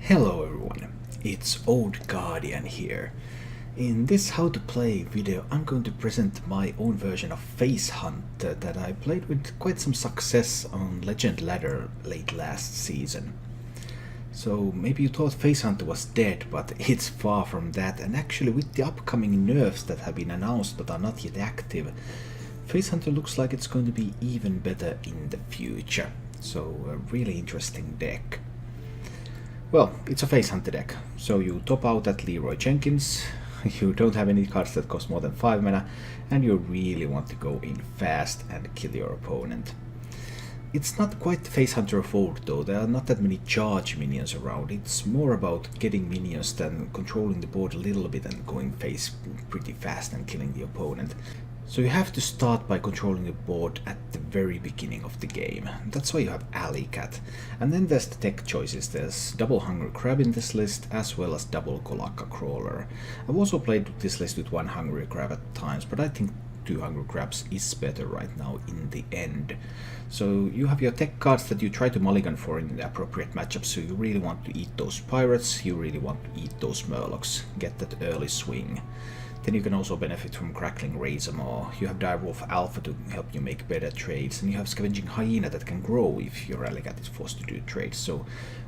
Hello everyone, it's Old Guardian here. In this how to play video I'm going to present my own version of Face Hunter that I played with quite some success on Legend Ladder late last season. So maybe you thought Face Hunter was dead, but it's far from that, and actually with the upcoming nerfs that have been announced but are not yet active, Face Hunter looks like it's going to be even better in the future. So a really interesting deck. Well, it's a Face Hunter deck, so you top out at Leroy Jenkins, you don't have any cards that cost more than 5 mana, and you really want to go in fast and kill your opponent. It's not quite the Face Hunter of old though, there are not that many charge minions around, it's more about getting minions than controlling the board a little bit and going face pretty fast and killing the opponent. So you have to start by controlling the board at the very beginning of the game. That's why you have Alley Cat. And then there's the tech choices. There's double Hungry Crab in this list, as well as double Golakka Crawler. I've also played this list with one Hungry Crab at times, but I think 2 Hungry Crabs is better right now in the end. So you have your tech cards that you try to mulligan for in the appropriate matchups, so you really want to eat those pirates, you really want to eat those Murlocs, get that early swing. Then you can also benefit from Crackling Razormaw. You have Direwolf Alpha to help you make better trades, and you have Scavenging Hyena that can grow if your Alley Cat is forced to do trades. So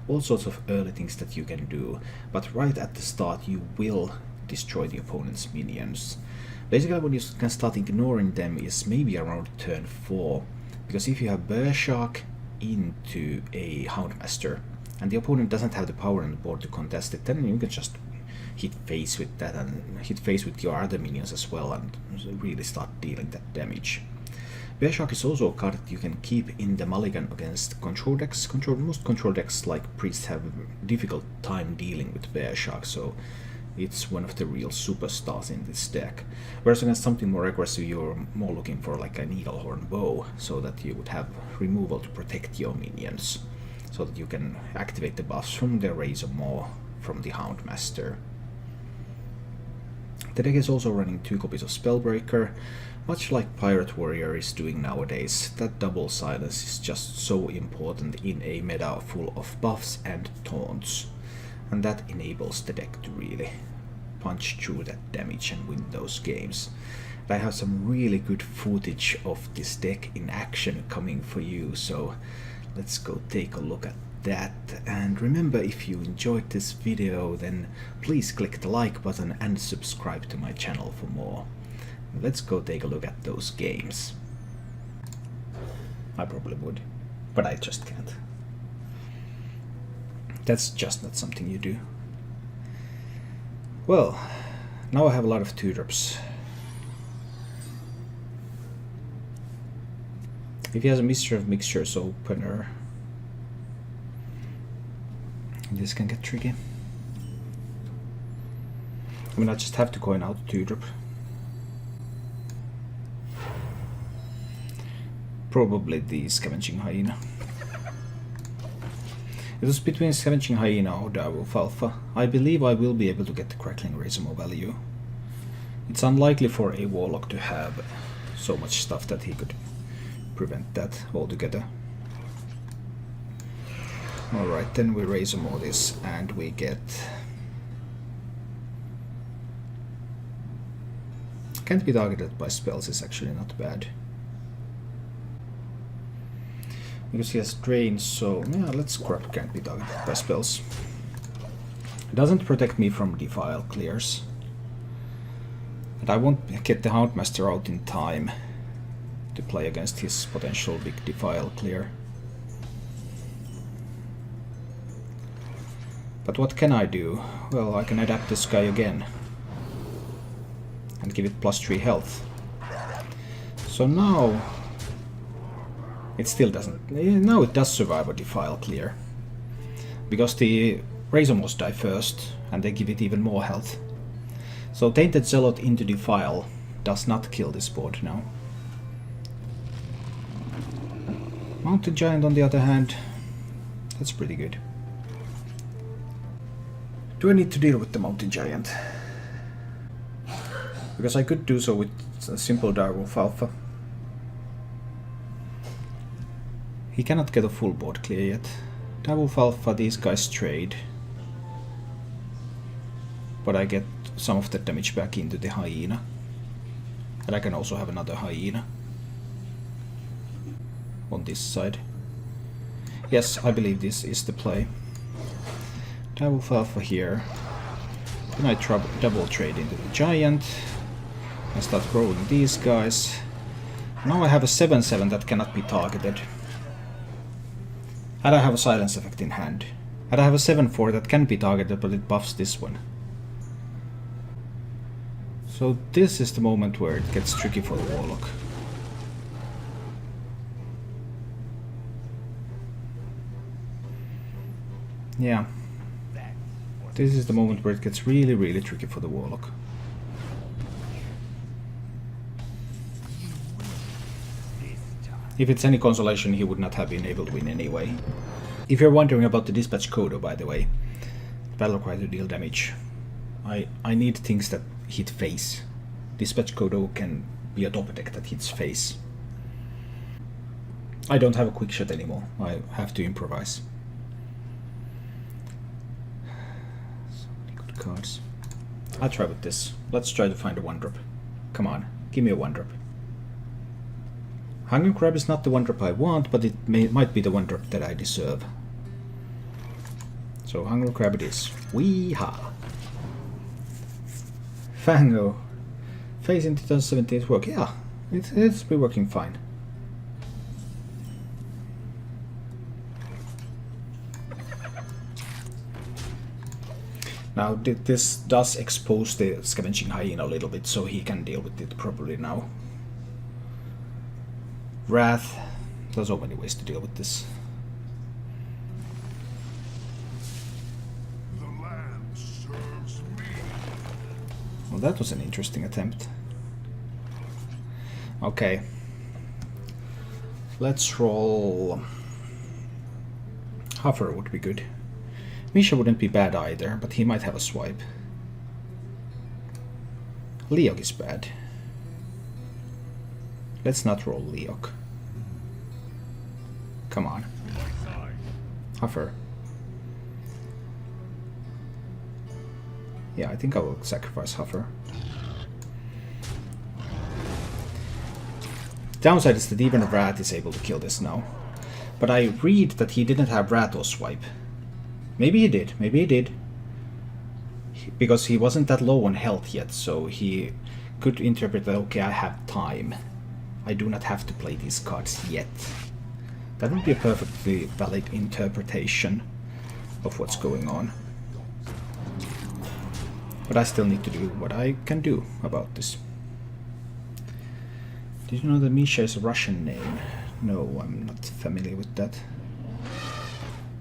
all sorts of early things that you can do, but right at the start you will destroy the opponent's minions. Basically when you can start ignoring them is maybe around turn 4, because if you have Bear Shark into a Houndmaster, and the opponent doesn't have the power on the board to contest it, then you can just hit face with that and hit face with your other minions as well and really start dealing that damage. Bear Shark is also a card that you can keep in the mulligan against control decks. Most control decks like Priest have a difficult time dealing with Bear Shark, so it's one of the real superstars in this deck. Whereas against something more aggressive you're more looking for like an Eaglehorn Bow, so that you would have removal to protect your minions, so that you can activate the buffs from the Razormaw, from the Houndmaster. The deck is also running 2 copies of Spellbreaker, much like Pirate Warrior is doing nowadays. That double silence is just so important in a meta full of buffs and taunts, and that enables the deck to really punch through that damage and win those games. And I have some really good footage of this deck in action coming for you, so let's go take a look at that. And remember, if you enjoyed this video, then please click the like button and subscribe to my channel for more. Let's go take a look at those games. I probably would, but I just can't. That's just not something you do. Well, now I have a lot of 2-drops. If he has a Mixture of Mixtures opener, this can get tricky. I mean, I just have to coin out 2-drop. Probably the Scavenging Hyena. It was between Scavenging Hyena or Direwolf Alpha. I believe I will be able to get the Crackling Razormaw value. It's unlikely for a warlock to have so much stuff that he could prevent that altogether. Alright, then we Razormaw this and we get... Can't be targeted by spells is actually not bad. Because he has Drain, so yeah, let's grab can't be targeted by spells. It doesn't protect me from Defile clears. And I won't get the Houndmaster out in time to play against his potential big Defile clear. But what can I do? Well, I can adapt this guy again and give it +3 health. So now it still doesn't. Now it does survive a Defile clear, because the Razormaws die first and they give it even more health. So Tainted Zealot into Defile does not kill this board now. Mountain Giant on the other hand, that's pretty good. Do I need to deal with the Mountain Giant? Because I could do so with a simple Direwolf Alpha. He cannot get a full board clear yet. Direwolf Alpha, these guys trade. but I get some of the damage back into the hyena. And I can also have another hyena on this side. Yes, I believe this is the play. Double alpha here. Then I double trade into the giant. I start growing these guys. Now I have a 7/7 that cannot be targeted. And I have a silence effect in hand. And I have a 7/4 that can be targeted, but it buffs this one. So this is the moment where it gets tricky for the warlock. Yeah. This is the moment where it gets really, really tricky for the warlock. If it's any consolation, he would not have been able to win anyway. If you're wondering about the dispatch codo, by the way, battle cry to deal damage. I need things that hit face. Dispatch codo can be a doppeldeck that hits face. I don't have a quick shot anymore. I have to improvise. So many good cards. I'll try with this. Let's try to find a 1-drop. Come on, give me a 1-drop. Hunger Crab is not the 1-drop I want, but it might be the 1-drop that I deserve. So Hunger Crab it is. Wee-ha! Fango. Phase in 2017 work. Yeah, it's been working fine. Now this does expose the Scavenging Hyena a little bit, so he can deal with it properly now. Wrath. There's so many ways to deal with this. The land serves me. Well, that was an interesting attempt. Okay. Let's roll... Hover would be good. Misha wouldn't be bad either, but he might have a swipe. Leok is bad. Let's not roll Leok. Come on. Hover. Yeah, I think I will sacrifice Hover. Downside is that even a Rat is able to kill this now. But I read that he didn't have Rat or Swipe. Maybe he did, maybe he did. Because he wasn't that low on health yet, so he could interpret that, okay, I have time. I do not have to play these cards yet. That would be a perfectly valid interpretation of what's going on. But I still need to do what I can do about this. Did you know that Misha is a Russian name? No, I'm not familiar with that.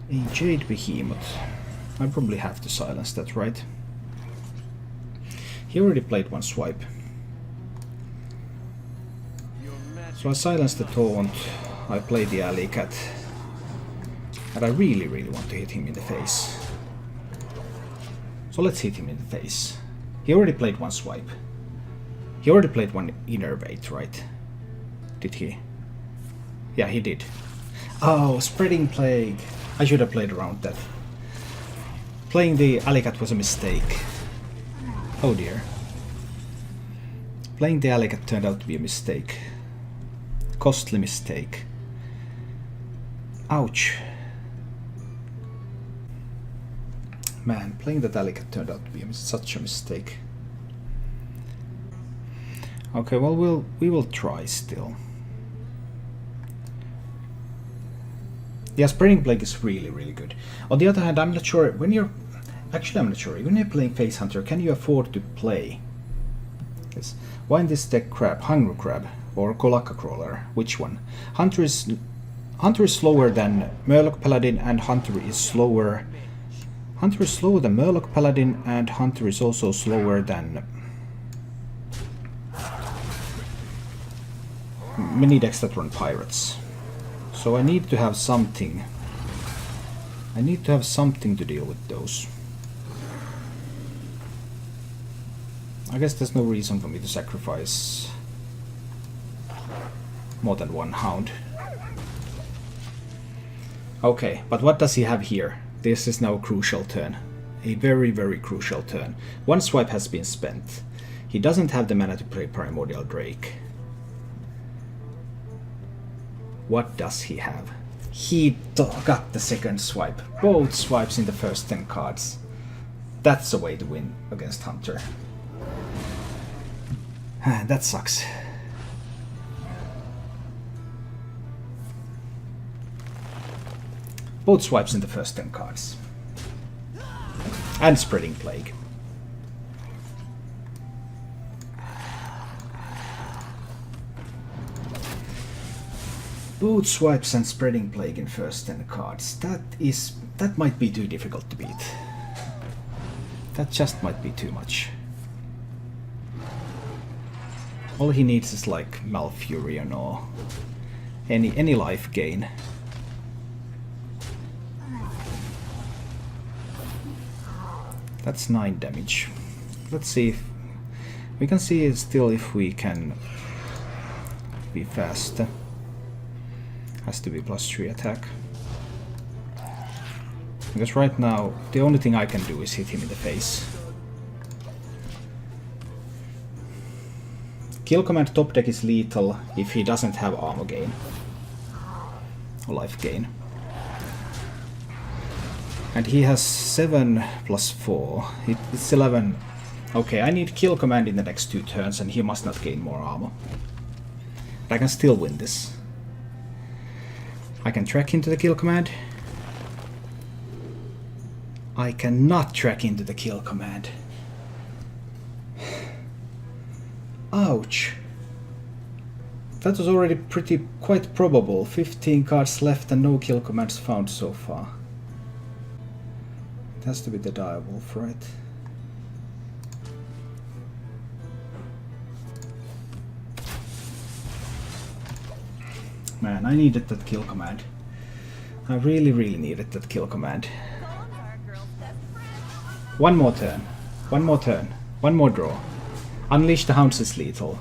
A Jade Behemoth. I probably have to silence that, right? He already played one swipe. So I silenced the taunt, I played the alley cat. And I really, really want to hit him in the face. So let's hit him in the face. He already played one swipe. He already played one innervate, right? Did he? Yeah, he did. Oh, Spreading Plague. I should have played around that. Playing the alley cat was a mistake. Oh dear. Playing the alley cat turned out to be a mistake. Costly mistake. Ouch. Man, playing that alley cat turned out to be such a mistake. Okay, well, we will try still. Yeah, Spreading Plague is really, really good. On the other hand, I'm not sure when you're... Actually, I'm not sure. When you're playing Face Hunter, can you afford to play this? Why in this deck Crab? Hunger Crab or Kolaka Crawler? Which one? Hunter is slower than Murloc Paladin, and Hunter is slower. Hunter is slower than Murloc Paladin, and Hunter is also slower than many decks that run pirates. So I need to have something. I need to have something to deal with those. I guess there's no reason for me to sacrifice more than one hound. Okay, but what does he have here? This is now a crucial turn. a very, very crucial turn. One swipe has been spent. He doesn't have the mana to play Primordial Drake. What does he have? He got the second swipe. Both swipes in the first 10 cards. That's a way to win against Hunter. That sucks. Both swipes in the first 10 cards. And Spreading Plague. Both swipes and Spreading Plague in first 10 cards. That might be too difficult to beat. That just might be too much. All he needs is like Malfurion or any life gain. That's 9 damage. Let's see if we can see still if we can be faster. Has to be +3 attack. Because right now the only thing I can do is hit him in the face. Kill command top deck is lethal if he doesn't have armor gain or life gain. And he has 7 + 4. It's 11. Okay, I need kill command in the next 2 turns and he must not gain more armor. But I can still win this. I can track into the kill command. I cannot track into the kill command. Ouch. That was already quite probable. 15 cards left and no kill commands found so far. It has to be the direwolf, right? Man, I needed that kill command. I really, really needed that kill command. One more turn. One more turn. One more draw. Unleash the Hounds is lethal.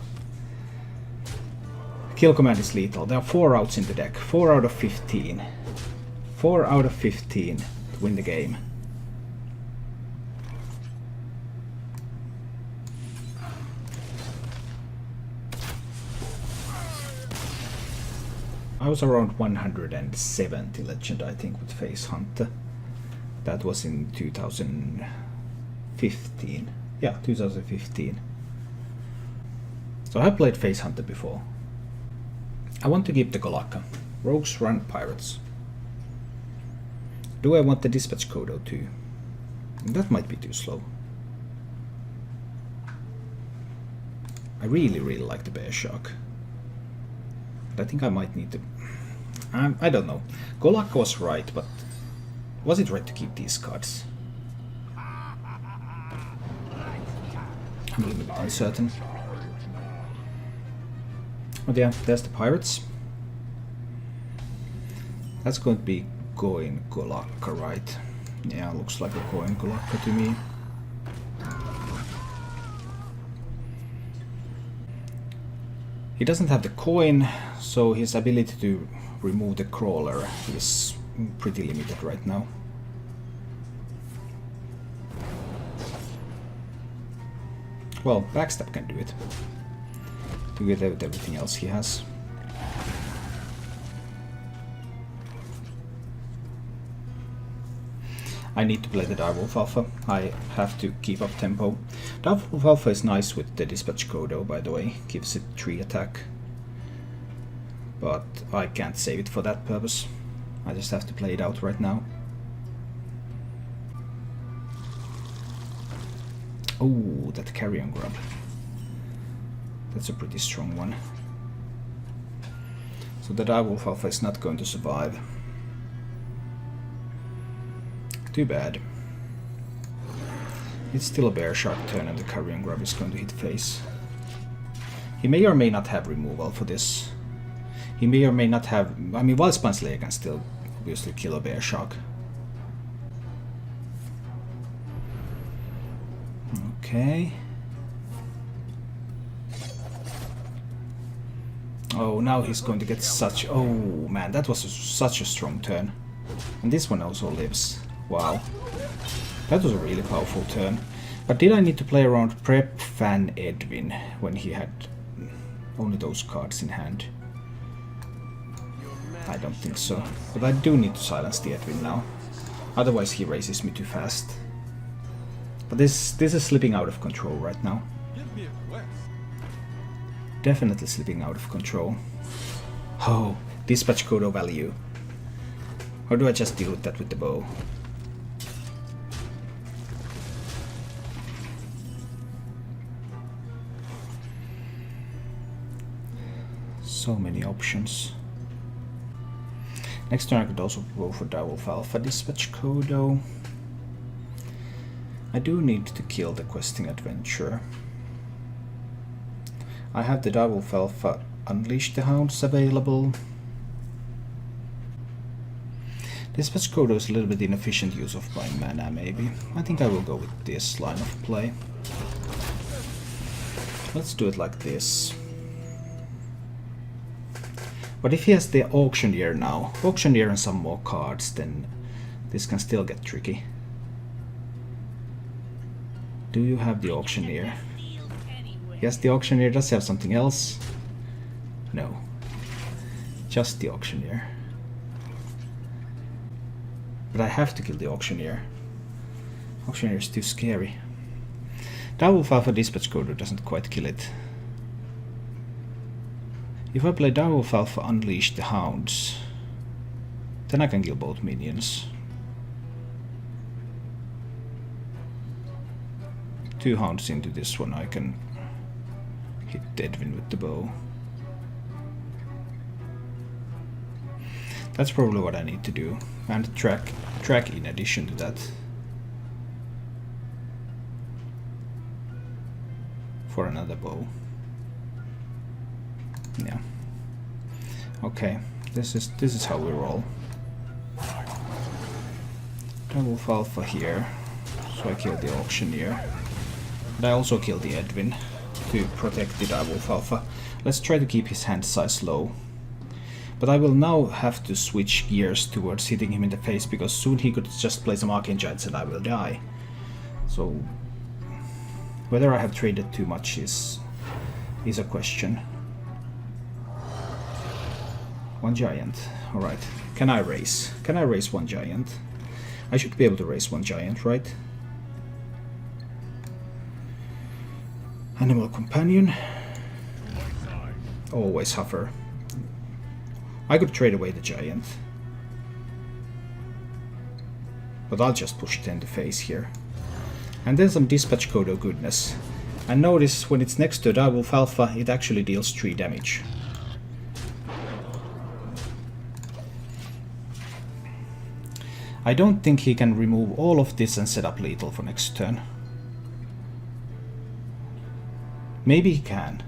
Kill command is lethal. There are 4 outs in the deck. 4 out of 15. 4 out of 15 to win the game. I was around 170 legend, I think, with Face Hunter. That was in 2015. Yeah, 2015. So I have played Face Hunter before. I want to keep the Golakka. Rogues run pirates. Do I want the Dispatch Kodo too? That might be too slow. I really, really like the Bear Shark. But I think I might need to... I don't know. Golakka was right, but was it right to keep these cards? I'm a little bit uncertain. Oh yeah, there's the pirates. That's going to be going Golakka, right? Yeah, looks like a going Golakka to me. He doesn't have the coin, so his ability to remove the crawler is pretty limited right now. Well, backstab can do it. Together with everything else he has. I need to play the Direwolf Alpha. I have to keep up tempo. Direwolf Alpha is nice with the Dispatch Kodo, by the way. Gives it 3 attack. But I can't save it for that purpose. I just have to play it out right now. Oh, that Carrion Grub. That's a pretty strong one. So the Direwolf Alpha is not going to survive. Too bad. It's still a Bear Shark turn and the Carrion Grub is going to hit face. He may or may not have removal for this. He may or may not have... I mean, Wildspine Slayer can still obviously kill a Bear Shark. Okay. Oh, now he's going to get such... Oh man, that was such a strong turn. And this one also lives. Wow. That was a really powerful turn. But did I need to play around Prep Fan Edwin when he had only those cards in hand? I don't think so. But I do need to silence the Edwin now. Otherwise he raises me too fast. But this is slipping out of control right now. Definitely slipping out of control. Oh, dispatch Kodo value. Or do I just deal with that with the bow? So many options. Next turn I could also go for Direwolf Alpha Dispatch Kodo. I do need to kill the Questing Adventure. I have the Direwolf Alpha Unleash the Hounds available. Dispatch Kodo is a little bit inefficient use of my mana maybe. I think I will go with this line of play. Let's do it like this. But if he has the Auctioneer now, Auctioneer and some more cards, then this can still get tricky. Do you have the Auctioneer? Yes, the Auctioneer does have something else. No. Just the Auctioneer. But I have to kill the Auctioneer. Auctioneer is too scary. Direwolf Alpha Dispatch Kodo doesn't quite kill it. If I play Direwolf Alpha Unleash the Hounds, then I can kill both minions. 2 hounds into this one, I can hit Edwin with the bow. That's probably what I need to do. And track in addition to that. For another bow. Yeah. Okay, this is how we roll. Direwolf Alpha here, so I kill the Auctioneer. And I also kill the Edwin to protect the Direwolf Alpha. Let's try to keep his hand size low. But I will now have to switch gears towards hitting him in the face, because soon he could just play some Arcane Giants and I will die. So whether I have traded too much is a question. 1 giant. Alright. Can I raise? Can I raise 1 giant? I should be able to raise 1 giant, right? Animal Companion. Always Huffer. I could trade away the giant. But I'll just push it in the face here. And then some Dispatch Kodo goodness. And notice when it's next to Direwolf Alpha, it actually deals 3 damage. I don't think he can remove all of this and set up lethal for next turn. Maybe he can.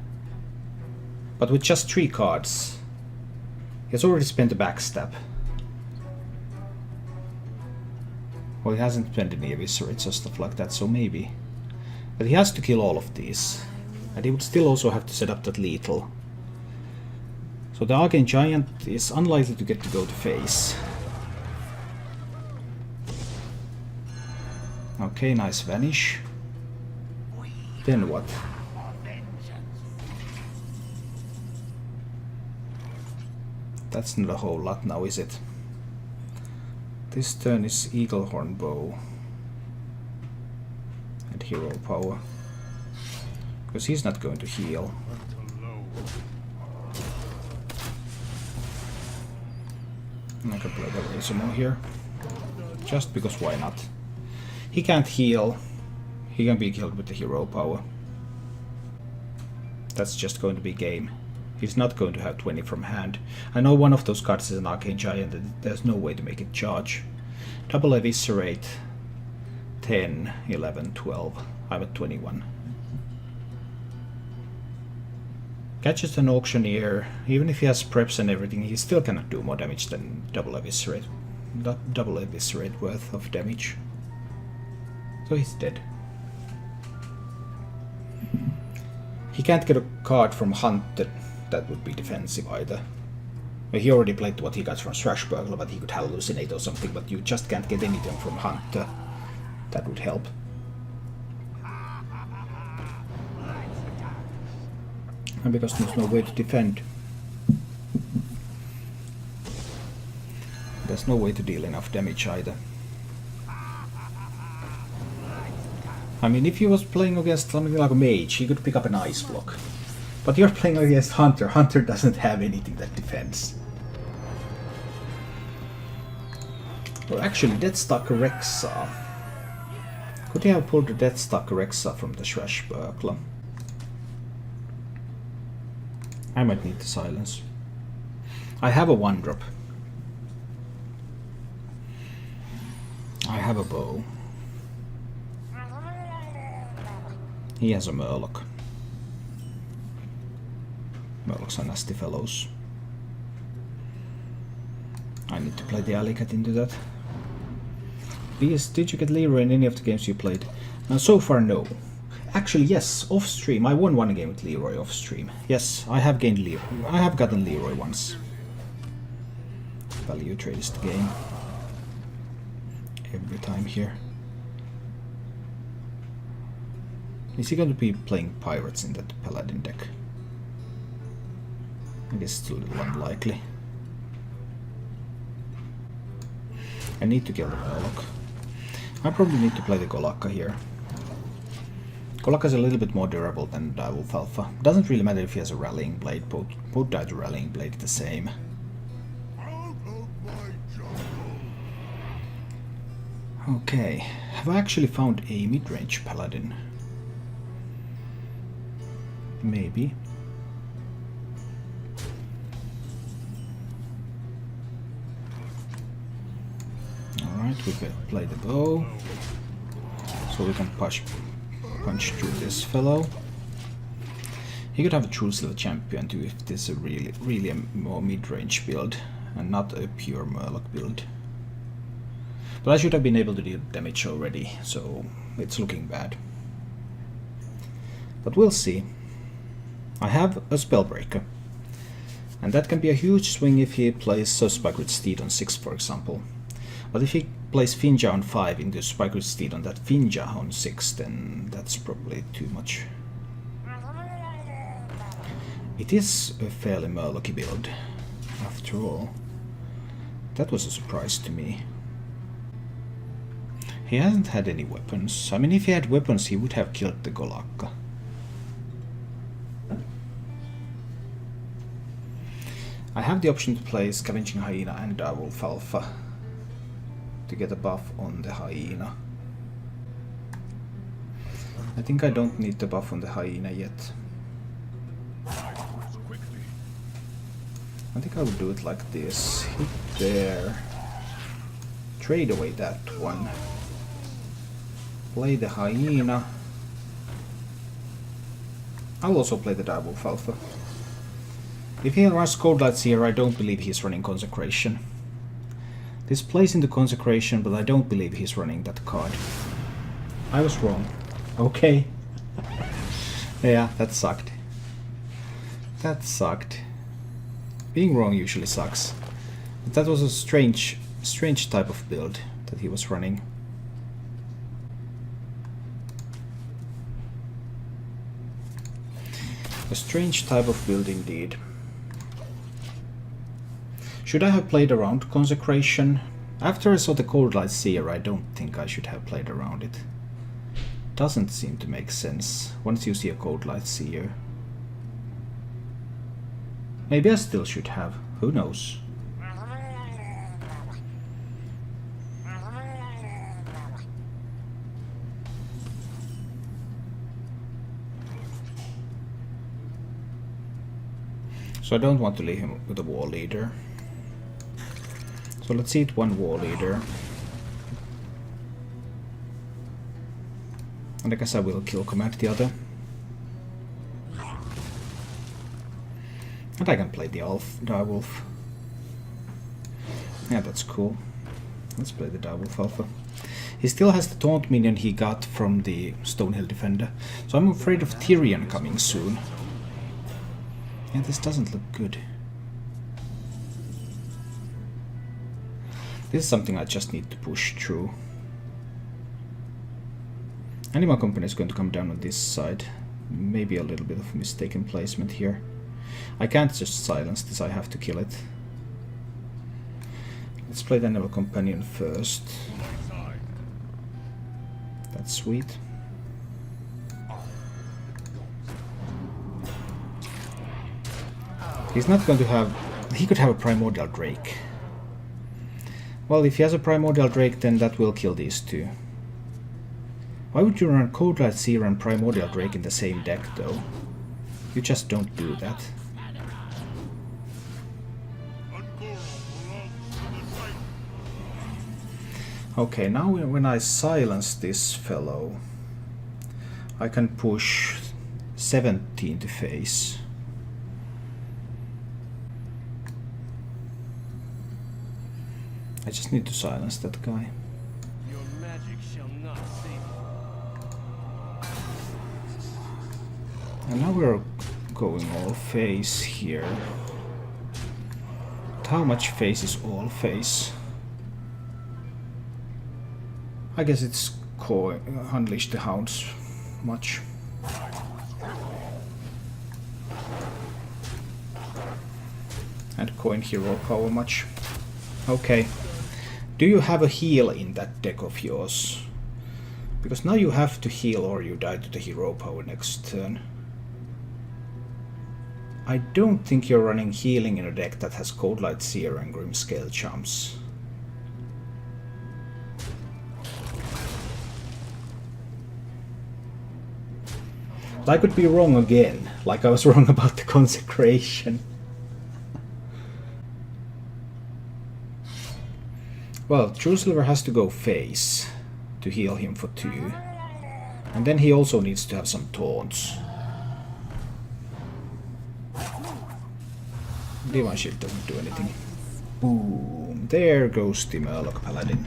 But with just 3 cards, he has already spent a backstab. Well, he hasn't spent any eviscerates or stuff like that, so maybe. But he has to kill all of these. And he would still also have to set up that lethal. So the Arcane Giant is unlikely to get to go to face. Okay, nice vanish. Then what? That's not a whole lot now, is it? This turn is Eaglehorn Bow. And Hero Power. Because he's not going to heal. And I can play the Razormaw here. Just because why not? He can't heal. He can be killed with the Hero Power. That's just going to be game. He's not going to have 20 from hand. I know one of those cards is an Arcane Giant and there's no way to make it charge. Double Eviscerate. 10, 11, 12. I'm at 21. Catches an Auctioneer. Even if he has preps and everything, he still cannot do more damage than Double Eviscerate. Double Eviscerate worth of damage. So he's dead. He can't get a card from Hunt that would be defensive either. Well, he already played what he got from Swashbuckler, but he could hallucinate or something, but you just can't get anything from Hunt That would help. And because there's no way to defend, there's no way to deal enough damage either. I mean, if he was playing against something like a mage, he could pick up an ice block. But you're playing against Hunter. Hunter doesn't have anything that defends. Well, actually, Deathstalker Rexa. Could he have pulled the Deathstalker Rexa from the Swashbuckler? I might need the silence. I have a 1-drop. I have a bow. He has a Murloc. Murlocs are nasty fellows. I need to play the alley cat into that. PS, did you get Leroy in any of the games you played? So far, no. Actually, yes, off stream. I won one game with Leroy off stream. Yes, I have gained Leroy. I have gotten Leroy once. Value trade is the game. Every time here. Is he going to be playing pirates in that Paladin deck? I guess it's a little unlikely. I need to kill the Warlock. I probably need to play the Golakka here. Golakka is a little bit more durable than Direwolf Alpha. Doesn't really matter if he has a Rallying Blade, both die to Rallying Blade the same. Okay, have I actually found a mid-range Paladin? Maybe. Alright, we can play the bow. So we can punch through this fellow. He could have a true silver champion too if this is really a more mid-range build and not a pure Murloc build. But I should have been able to deal damage already, so it's looking bad. But we'll see. I have a Spellbreaker. And that can be a huge swing if he plays Spikerid Steed on 6, for example. But if he plays Finja on 5 into Spikerid Steed on that Finja on 6, then that's probably too much. It is a fairly Murloc-y build, after all. That was a surprise to me. He hasn't had any weapons. I mean, if he had weapons, he would have killed the Golakka. I have the option to play Scavenging Hyena and Direwolf Alpha to get a buff on the Hyena. I think I don't need the buff on the Hyena yet. I think I would do it like this. Hit there. Trade away that one. Play the Hyena. I'll also play the Direwolf Alpha. If he runs Cold Lights here, I don't believe he's running Consecration. This plays into Consecration, but I don't believe he's running that card. I was wrong. Okay. Yeah, that sucked. That sucked. Being wrong usually sucks. But that was a strange type of build that he was running. A strange type of build indeed. Should I have played around Consecration? After I saw the Cold Light Seer, I don't think I should have played around it. Doesn't seem to make sense once you see a Cold Light Seer. Maybe I still should have, who knows. So I don't want to leave him with a War Leader. So let's eat one War Leader. And I guess I will kill command the other. And I can play the Direwolf. Yeah, that's cool. Let's play the Direwolf Alpha. He still has the taunt minion he got from the Stonehill Defender. So I'm afraid of Tyrion coming soon. Yeah, this doesn't look good. This is something I just need to push through. Animal Company is going to come down on this side. Maybe a little bit of mistaken placement here. I can't just silence this, I have to kill it. Let's play the Animal Companion first. That's sweet. He's not going to have... He could have a Primordial Drake. Well, if he has a Primordial Drake, then that will kill these two. Why would you run Coldlight Seer and Primordial Drake in the same deck, though? You just don't do that. Okay, now when I silence this fellow, I can push 17 to face. I just need to silence that guy. Your magic shall not save you. And now we're going all face here. But how much face is all face? I guess it's Unleash the Hounds much. And Coin Hero Power much. Okay. Do you have a heal in that deck of yours? Because now you have to heal or you die to the hero power next turn. I don't think you're running healing in a deck that has Coldlight Seer and Grimscale Chumps. I could be wrong again, like I was wrong about the Consecration. Well, True Silver has to go face to heal him for 2. And then he also needs to have some taunts. Divine Shield doesn't do anything. Boom! There goes the Murloc Paladin.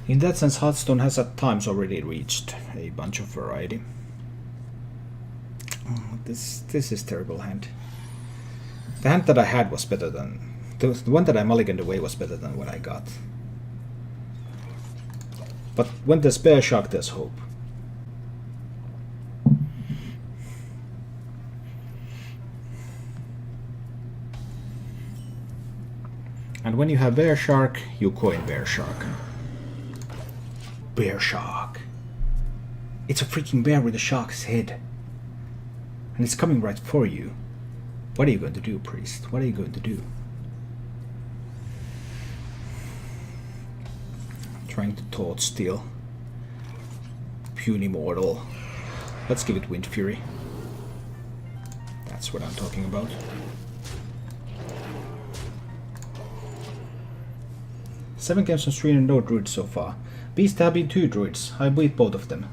In that sense, Hearthstone has at times already reached a bunch of variety. Oh, this is terrible hand. The hand that I had was better than... The one that I mulliganed away was better than what I got. But when there's Bear Shark, there's hope. And when you have Bear Shark, you coin Bear Shark. Bear Shark. It's a freaking bear with a shark's head. And it's coming right for you. What are you going to do, priest? What are you going to do? Trying to Taunt Steal. Puny Mortal. Let's give it Wind Fury. That's what I'm talking about. Seven games on stream and no druids so far. Beast, there have been 2 druids. I beat both of them.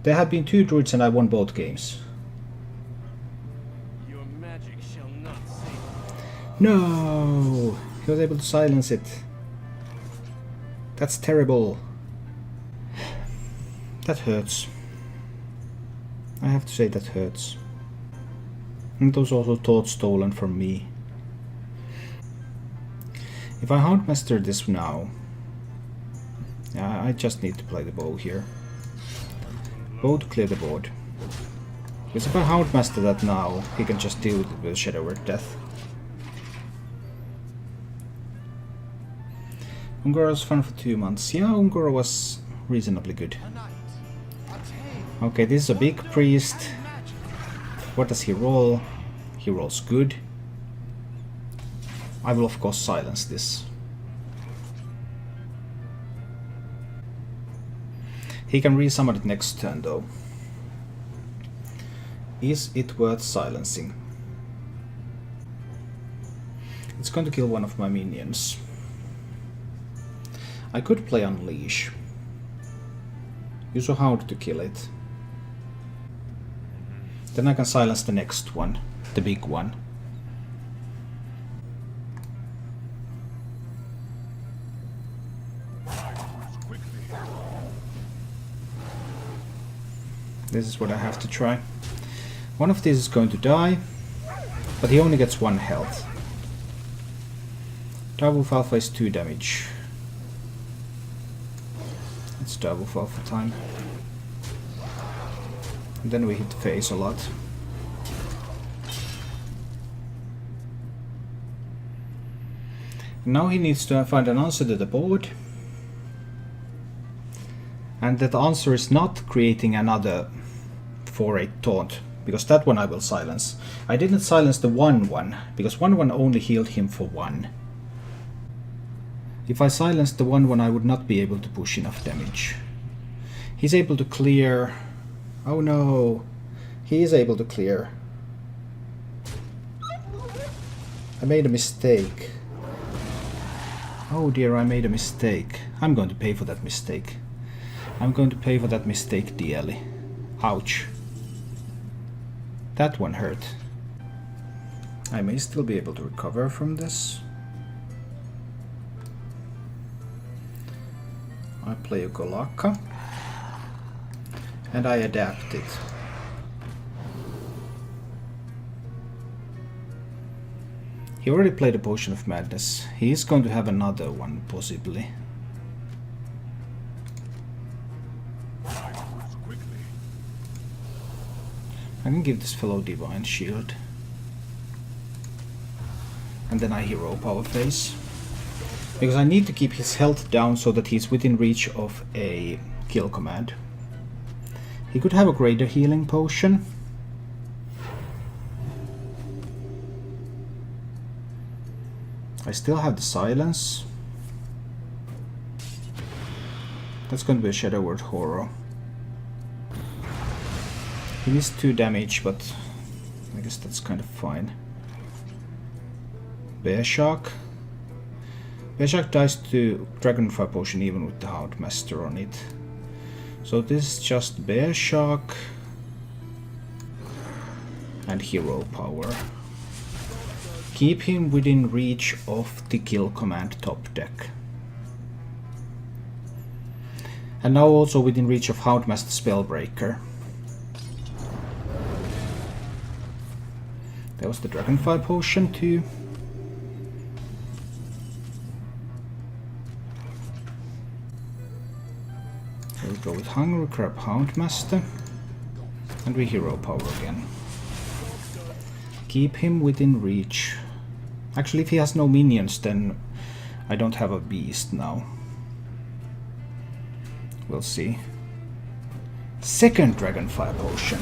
There have been 2 druids and I won both games. Your magic shall not save No! He was able to silence it. That's terrible. That hurts. I have to say that hurts. And it was also thought stolen from me. If I Houndmaster this now, I just need to play the bow here. Bow to clear the board. Because if I Houndmaster that now, he can just deal with the Shadow Word Death. Ungoro was fun for 2 months. Yeah, Ungoro was reasonably good. Okay, this is a big priest. What does he roll? He rolls good. I will of course silence this. He can resummon it next turn though. Is it worth silencing? It's going to kill one of my minions. I could play Unleash. Use a Hound to kill it. Then I can silence the next one, the big one. This is what I have to try. One of these is going to die, but he only gets 1 health. Direwolf Alpha is 2 damage. Let's double for time. And then we hit face a lot. Now he needs to find an answer to the board. And that answer is not creating another 4/8 taunt, because that one I will silence. I didn't silence the 1/1, because 1/1 only healed him for 1. If I silenced the 1/1, I would not be able to push enough damage. He's able to clear... Oh no! He is able to clear. I made a mistake. Oh dear, I made a mistake. I'm going to pay for that mistake. I'm going to pay for that mistake dearly. Ouch. That one hurt. I may still be able to recover from this. I play a Golakka. And I adapt it. He already played a Potion of Madness. He is going to have another one, possibly. I can give this fellow Divine Shield. And then I hero power phase. Because I need to keep his health down so that he's within reach of a kill command. He could have a greater healing potion. I still have the silence. That's going to be a Shadow Word Horror. He missed 2 damage, but I guess that's kind of fine. Bear Shark. Bear Shark dies to Dragonfire Potion even with the Houndmaster on it. So this is just Bear Shark and Hero Power. Keep him within reach of the kill command top deck. And now also within reach of Houndmaster Spellbreaker. There was the Dragonfire Potion too. So we go with Hungry Crab Houndmaster. And we hero power again. Keep him within reach. Actually, if he has no minions, then I don't have a beast now. We'll see. Second Dragonfire Potion.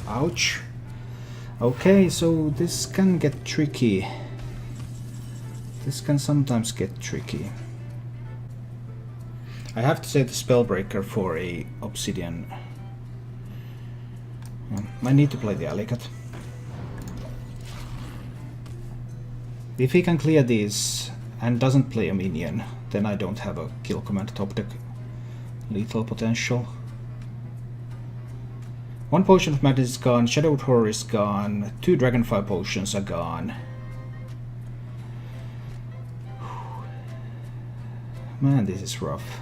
Ouch. Okay, so this can get tricky. This can sometimes get tricky. I have to say the Spellbreaker for a Obsidian. I need to play the Alicat. If he can clear these and doesn't play a minion, then I don't have a kill command top deck lethal potential. 1 Potion of Madness is gone, Shadow of Horror is gone, 2 Dragonfire Potions are gone. Man, this is rough.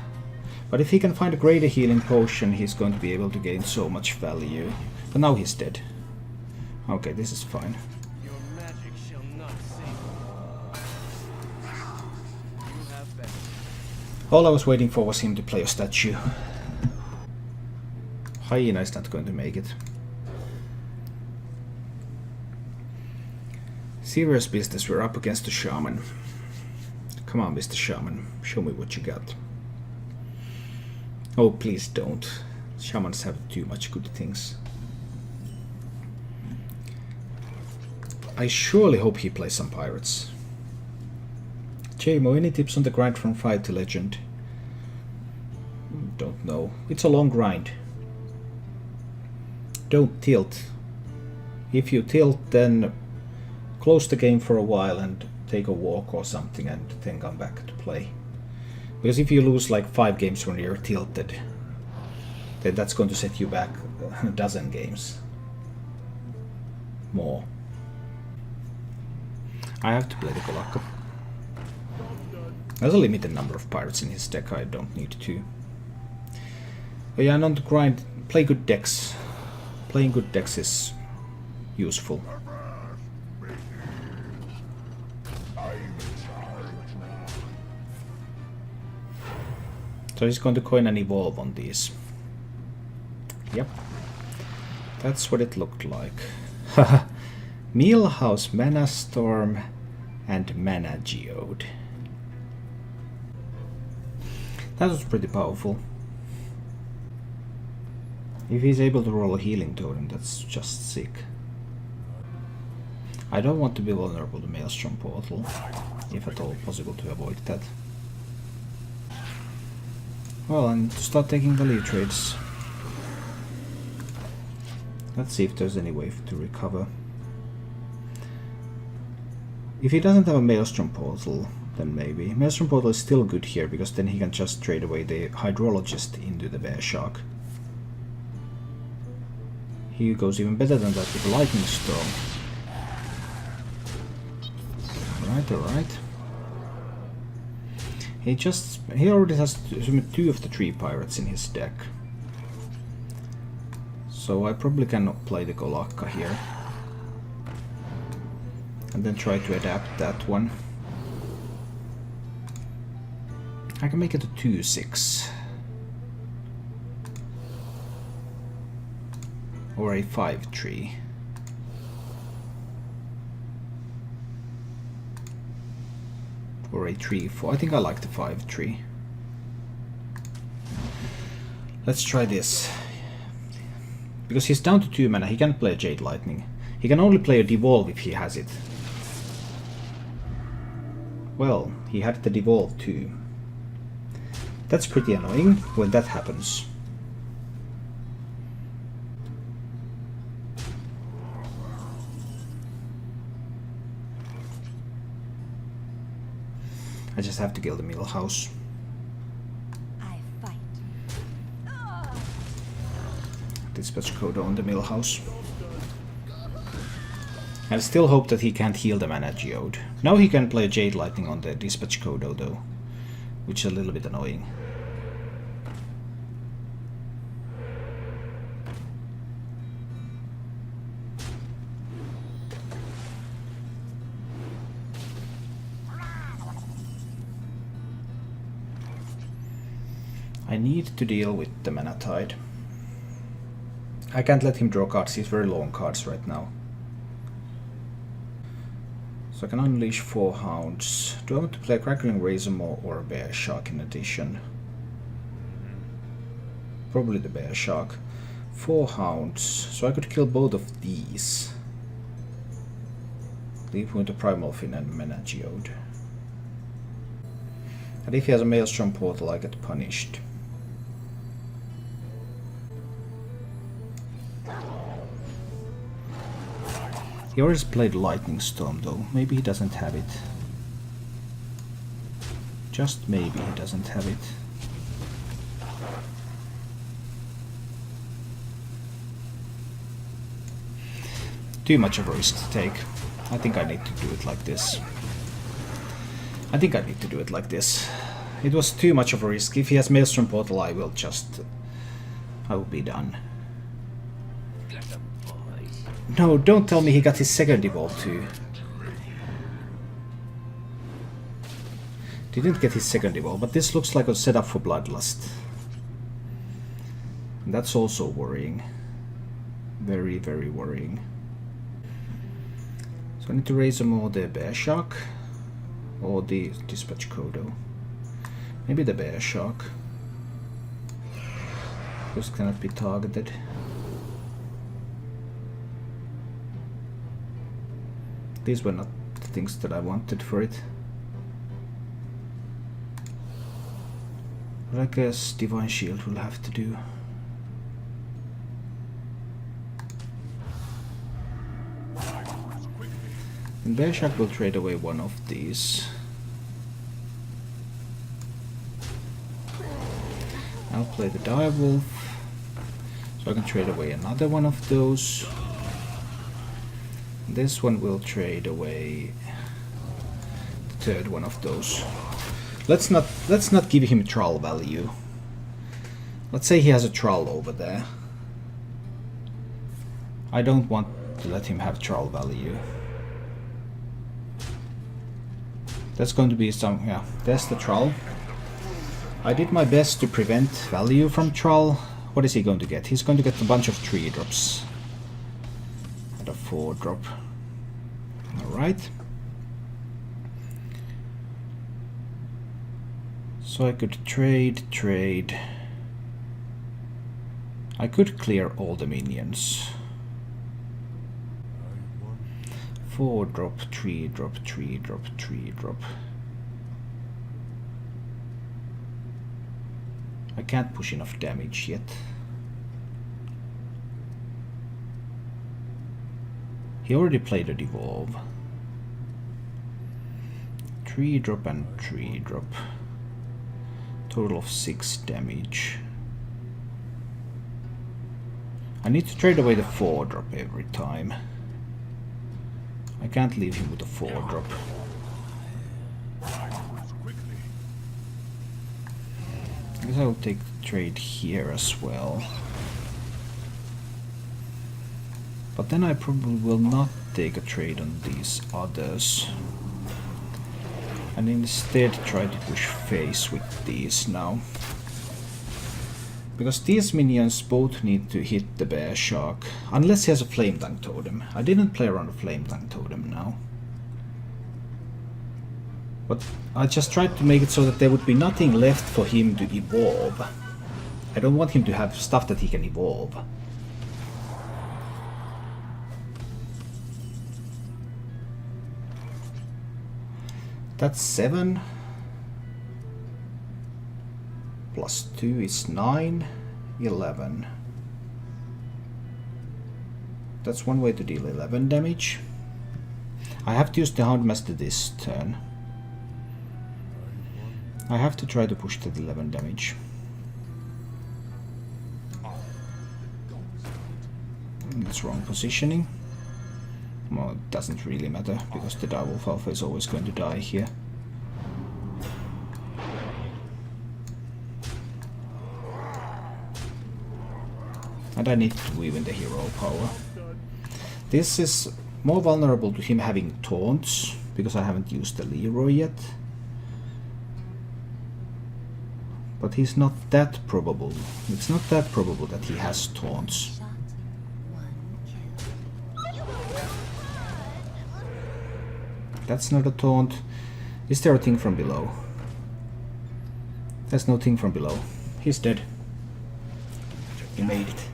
But if he can find a greater healing potion, he's going to be able to gain so much value. But now he's dead. Okay, this is fine. Your magic shall not save you. You have been. All I was waiting for was him to play a statue. Hyena is not going to make it. Serious business, we're up against the Shaman. Come on, Mr. Shaman, show me what you got. Oh, please don't. Shamans have too much good things. I surely hope he plays some pirates. JMO, any tips on the grind from 5 to Legend? Don't know. It's a long grind. Don't tilt. If you tilt, then close the game for a while and take a walk or something and then come back to play. Because if you lose like 5 games when you're tilted, then that's going to set you back a dozen games. More. I have to play the Golakka. There's a limited number of pirates in his deck, I don't need 2. But yeah, and on the grind, play good decks. Playing good decks is useful. So he's going to coin an evolve on these. Yep. That's what it looked like. Mealhouse, Mana Storm, and Mana Geode. That was pretty powerful. If he's able to roll a healing totem, that's just sick. I don't want to be vulnerable to Maelstrom Portal, if at all possible to avoid that. Well, and to start taking the lead trades. Let's see if there's any way to recover. If he doesn't have a Maelstrom Portal, then maybe. Maelstrom Portal is still good here, because then he can just trade away the Hydrologist into the Bear Shark. He goes even better than that with Lightning Storm. Alright. He already has 2 of the 3 pirates in his deck. So I probably cannot play the Golakka here. And then try to adapt that one. I can make it a 2/6. Or a 5/3. Or a 3/4. I think I like the 5/3. Let's try this. Because he's down to 2 mana, he can't play a Jade Lightning. He can only play a Devolve if he has it. Well, he had the Devolve too. That's pretty annoying when that happens. I just have to kill the Mealhouse. I fight. Dispatch Kodo on the Millhouse. I still hope that he can't heal the Mana Geode. Now he can play Jade Lightning on the Dispatch Kodo though, which is a little bit annoying. I need to deal with the Mana Tide. I can't let him draw cards, he's very low on cards right now. So I can unleash 4 Hounds. Do I want to play a Crackling Razormaw or a Bear Shark in addition? Probably the Bear Shark. 4 Hounds, so I could kill both of these. Leave him with a Primal Fin and Mana Geode. And if he has a Maelstrom Portal, I get punished. He already played Lightning Storm though, maybe he doesn't have it. Just maybe he doesn't have it. Too much of a risk to take. I think I need to do it like this. It was too much of a risk. If he has Maelstrom Portal, I will be done. No, don't tell me he got his second Evolve too. Didn't get his second Evolve, but this looks like a setup for Bloodlust. And that's also worrying. Very, very worrying. So I need to raise more the Bear Shark or the Dispatch Kodo. Maybe the Bear Shark. This cannot be targeted. These were not the things that I wanted for it. But I guess Divine Shield will have to do. And Bear Shark will trade away one of these. I'll play the Direwolf, so I can trade away another one of those. This one will trade away the third one of those. Let's not give him troll value. Let's say he has a troll over there. I don't want to let him have troll value. That's going to be some, yeah, there's the troll. I did my best to prevent value from Thrall. What is he going to get? He's going to get a bunch of 3 drops. And a 4 drop. Alright. So I could trade. I could clear all the minions. 4 drop, 3 drop, 3 drop, 3 drop. I can't push enough damage yet. He already played a Devolve. 3 drop and 3 drop. Total of 6 damage. I need to trade away the 4 drop every time. I can't leave him with a 4 drop. I guess I'll take the trade here as well. But then I probably will not take a trade on these others. And instead try to push face with these now. Because these minions both need to hit the Bear Shark. Unless he has a Flame Tongue Totem. I didn't play around a Flame Tongue Totem now. But I just tried to make it so that there would be nothing left for him to evolve. I don't want him to have stuff that he can evolve. That's 7. Plus 2 is 9. 11. That's one way to deal 11 damage. I have to use the Houndmaster this turn. I have to try to push that 11 damage. That's wrong positioning. Well, it doesn't really matter, because the Direwolf Alpha is always going to die here. And I need to weave in the hero power. This is more vulnerable to him having taunts, because I haven't used the Leroy yet. But he's not that probable. It's not that probable that he has taunts. That's not a taunt. Is there a thing from below? There's no thing from below. He's dead. He made it.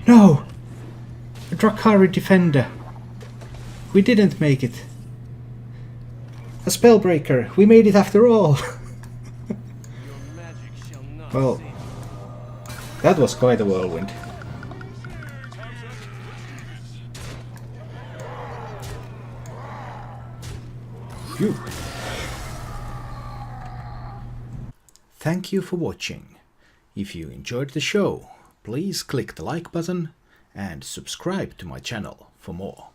No! A Drakari Defender. We didn't make it. A Spellbreaker. We made it after all. Well, that was quite a whirlwind. Phew. Thank you for watching. If you enjoyed the show, please click the like button and subscribe to my channel for more.